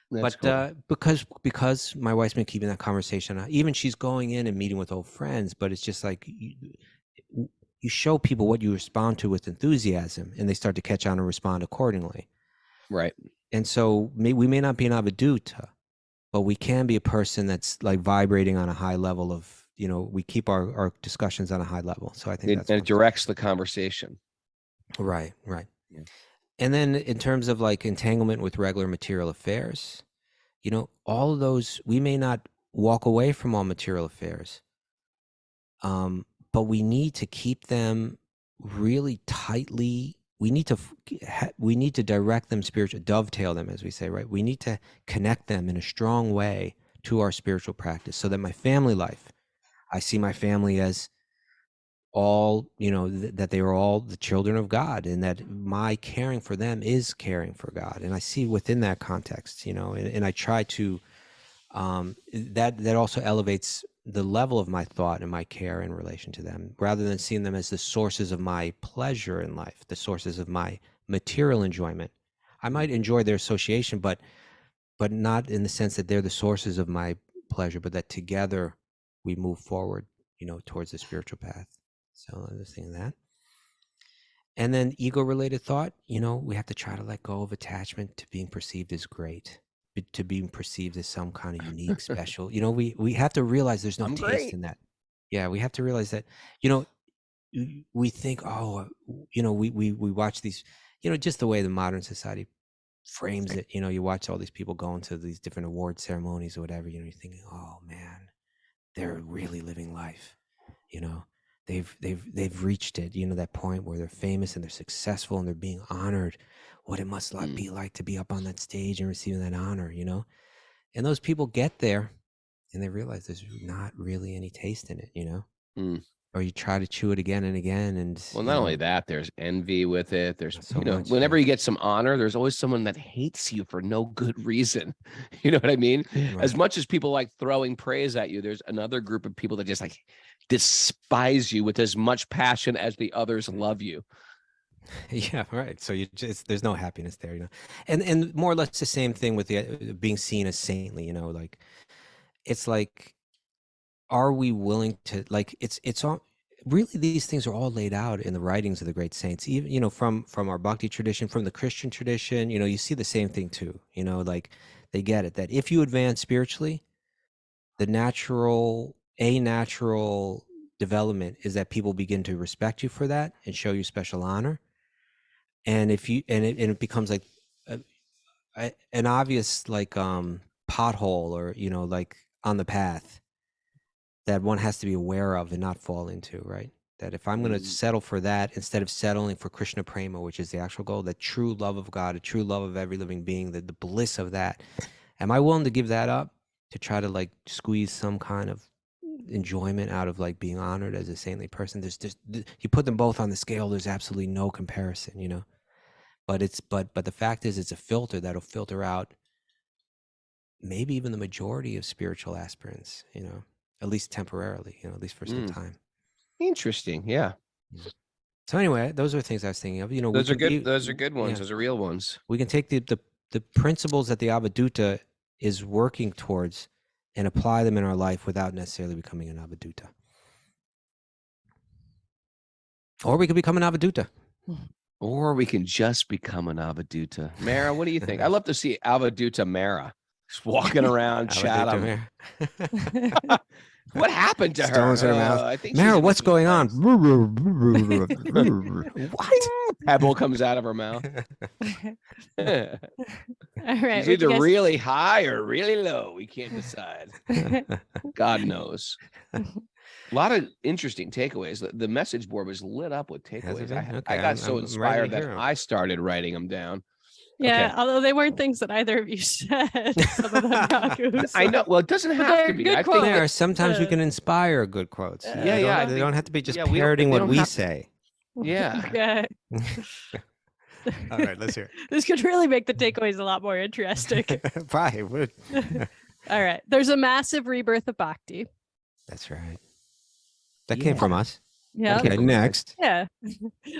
That's but cool. because my wife's been keeping that conversation, even she's going in and meeting with old friends, but it's just like you show people what you respond to with enthusiasm, and they start to catch on and respond accordingly. Right. And so we may not be an avaduta, but we can be a person that's like vibrating on a high level of, we keep our discussions on a high level. So I think it directs the conversation. Right. Yeah. And then in terms of like entanglement with regular material affairs, all of those, we may not walk away from all material affairs, but we need to keep them really tightly. We need to direct them spiritually, dovetail them, as we say, right? We need to connect them in a strong way to our spiritual practice, so that my family life, I see my family as all, that they are all the children of God, and that my caring for them is caring for God. And I see within that context, and I try to, that also elevates the level of my thought and my care in relation to them, rather than seeing them as the sources of my pleasure in life, the sources of my material enjoyment. I might enjoy their association, but not in the sense that they're the sources of my pleasure, but that together we move forward, towards the spiritual path. So I was thinking that. And then ego-related thought, we have to try to let go of attachment to being perceived as great, to being perceived as some kind of unique, special. We have to realize there's no taste in that. Yeah, we have to realize that, we think, we watch these, just the way the modern society frames it. You watch all these people going to these different award ceremonies or whatever. You're thinking, oh man, they're really living life. They've reached it, that point where they're famous and they're successful and they're being honored. What it must be like to be up on that stage and receiving that honor, and those people get there and they realize there's not really any taste in it, or you try to chew it again and again. And not only that, there's envy with it. There's, whenever you get some honor, there's always someone that hates you for no good reason. You know what I mean? Right. As much as people like throwing praise at you, there's another group of people that just like despise you with as much passion as the others love you. Yeah, right. So you just there's no happiness there, you know, and more or less the same thing with the being seen as saintly, you know, like it's like, are we willing to like it's all really these things are all laid out in the writings of the great saints, even you know from our Bhakti tradition, from the Christian tradition, you know, you see the same thing too, you know, like they get it that if you advance spiritually, the natural development is that people begin to respect you for that and show you special honor. And if you and it becomes like an obvious like pothole, or you know, like on the path that one has to be aware of and not fall into, right? That if I'm going to settle for that instead of settling for Krishna prema, which is the actual goal, the true love of God, a true love of every living being, the bliss of that, am I willing to give that up to try to like squeeze some kind of enjoyment out of like being honored as a saintly person? There's just, you put them both on the scale, there's absolutely no comparison, you know. But the fact is, it's a filter that'll filter out maybe even the majority of spiritual aspirants, you know, at least temporarily, you know, at least for some time. Interesting. Yeah. So anyway, those are things I was thinking of. You know, those are good. Those are good ones. Yeah. Those are real ones. We can take the principles that the avaduta is working towards and apply them in our life without necessarily becoming an avaduta. Or we could become an avaduta. Or we can just become an avaduta. Mara, what do you think? I'd love to see avaduta Mara just walking around Chatham. What happened to Stones her? in her mouth. I think Mara, what's going on? What? Pebble comes out of her mouth. All right. She's either really high or really low. We can't decide. God knows. A lot of interesting takeaways. The message board was lit up with takeaways. I got so inspired that I started writing them down. Yeah, although they weren't things that either of you said. Some of them I know. Well, it doesn't have to be. I think there are sometimes we can inspire good quotes. Yeah. They don't have to be just parroting what we say. Yeah. Okay. All right, let's hear it. This could really make the takeaways a lot more interesting. Probably would. All right. There's a massive rebirth of Bhakti. That's right. That came from us. Yeah. Okay, next. Yeah.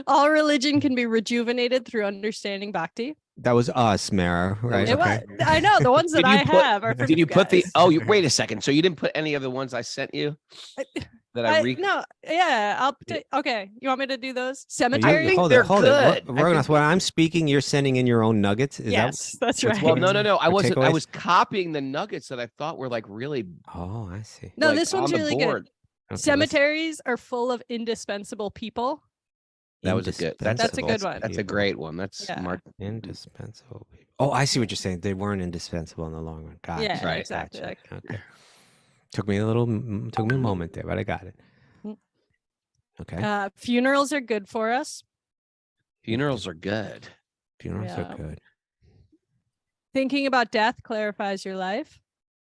All religion can be rejuvenated through understanding Bhakti. That was us, Mara, right? I know the ones that I have are from Did you put guys. wait a second. So you didn't put any of the ones I sent you? No, yeah, okay. You want me to do those? Cemeteries? Hold it. Raghunath, when I'm speaking, you're sending in your own nuggets? That's right. Well, no. I wasn't. I was copying the nuggets that I thought were like really. Oh, I see. No, this one's really good. Okay, cemeteries are full of indispensable people. That was a good. That's a good one. That's a great one. That's smart. Indispensable people. Oh, I see what you're saying. They weren't indispensable in the long run. Got it. Right. Exactly. Gotcha. Okay. Took me a moment there, but I got it. Okay. Funerals are good for us. Funerals are good. Funerals are good. Thinking about death clarifies your life.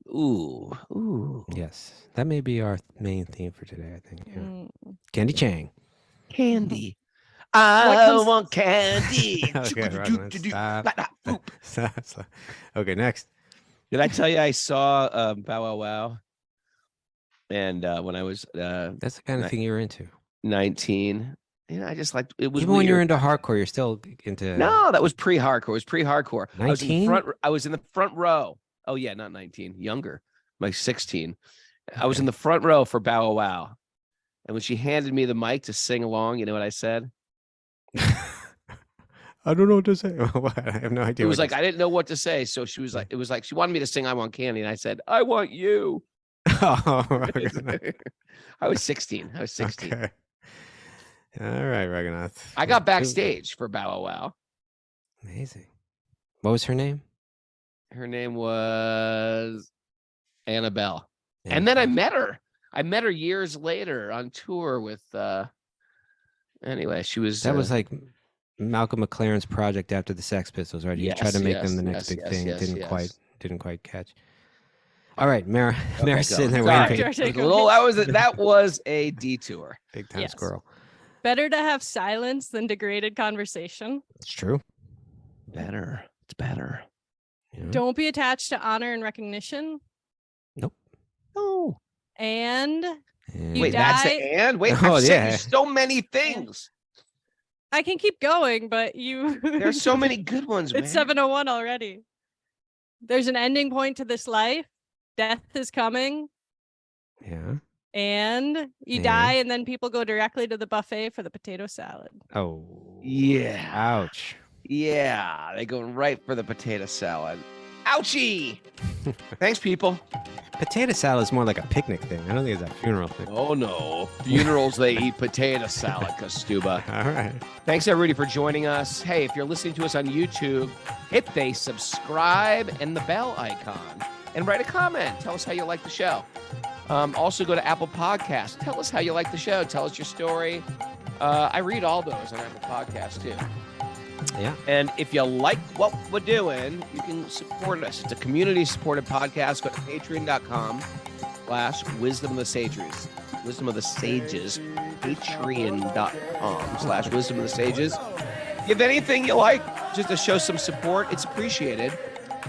Ooh. Yes, that may be our main theme for today, I think. Yeah. Candy Chang. Candy. I want candy. Okay, next. Did I tell you I saw Bow Wow? And when I was that's the kind of thing you're into. 19. You know, I just like it was even weird. When you're into hardcore, you're still into. No, that was pre-hardcore. It was pre-hardcore. 19? I was in the front row. Oh yeah, not 19. Younger, like 16. Okay. I was in the front row for Bow Wow, and when she handed me the mic to sing along, you know what I said? I don't know what to say. I have no idea. It was like I didn't know what to say, so she was like, it was like she wanted me to sing "I Want Candy," and I said, "I want you." I was 16. Okay. All right, Raghunath. I got backstage for Bow Wow. Amazing. What was her name? Her name was Annabelle. And then I met her. I met her years later on tour with anyway, she was that was like Malcolm McLaren's project after the Sex Pistols, right? You tried to make them the next big thing. Didn't quite catch. All right, Mara. Mara's sitting there waiting. That was a detour. Big time squirrel. Better to have silence than degraded conversation. It's true. Better. It's better. Yeah. Don't be attached to honor and recognition. Nope. Oh. And wait, that's the and? Wait, I've sent you so many things. I can keep going, but you. There's so many good ones, man. It's 7:01 already. There's an ending point to this life. Death is coming. Yeah. And you die, and then people go directly to the buffet for the potato salad. Oh. Yeah. Ouch. Yeah, they go right for the potato salad. Ouchie! Thanks, people. Potato salad is more like a picnic thing. I don't think it's a funeral thing. Oh, no. Funerals, they eat potato salad, Kastuba. All right. Thanks, everybody, for joining us. Hey, if you're listening to us on YouTube, hit the subscribe and the bell icon and write a comment. Tell us how you like the show. Also, go to Apple Podcasts. Tell us how you like the show. Tell us your story. I read all those on Apple Podcasts, too. Yeah. And if you like what we're doing, you can support us. It's a community-supported podcast. Go to patreon.com/Wisdom of the Sages. Wisdom of the Sages. Patreon.com/Wisdom of the Sages. Give anything you like just to show some support. It's appreciated.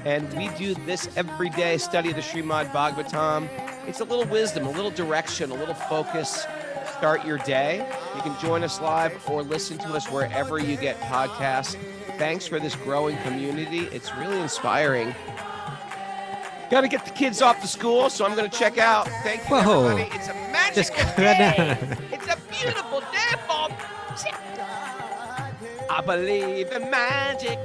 And we do this every day, study the Srimad Bhagavatam. It's a little wisdom, a little direction, a little focus. Start your day. You can join us live or listen to us wherever you get podcasts. Thanks for this growing community. It's really inspiring. Got to get the kids off to school, so I'm going to check out. Thank you, everybody. It's a magical day. It's a beautiful day for... I believe in magic.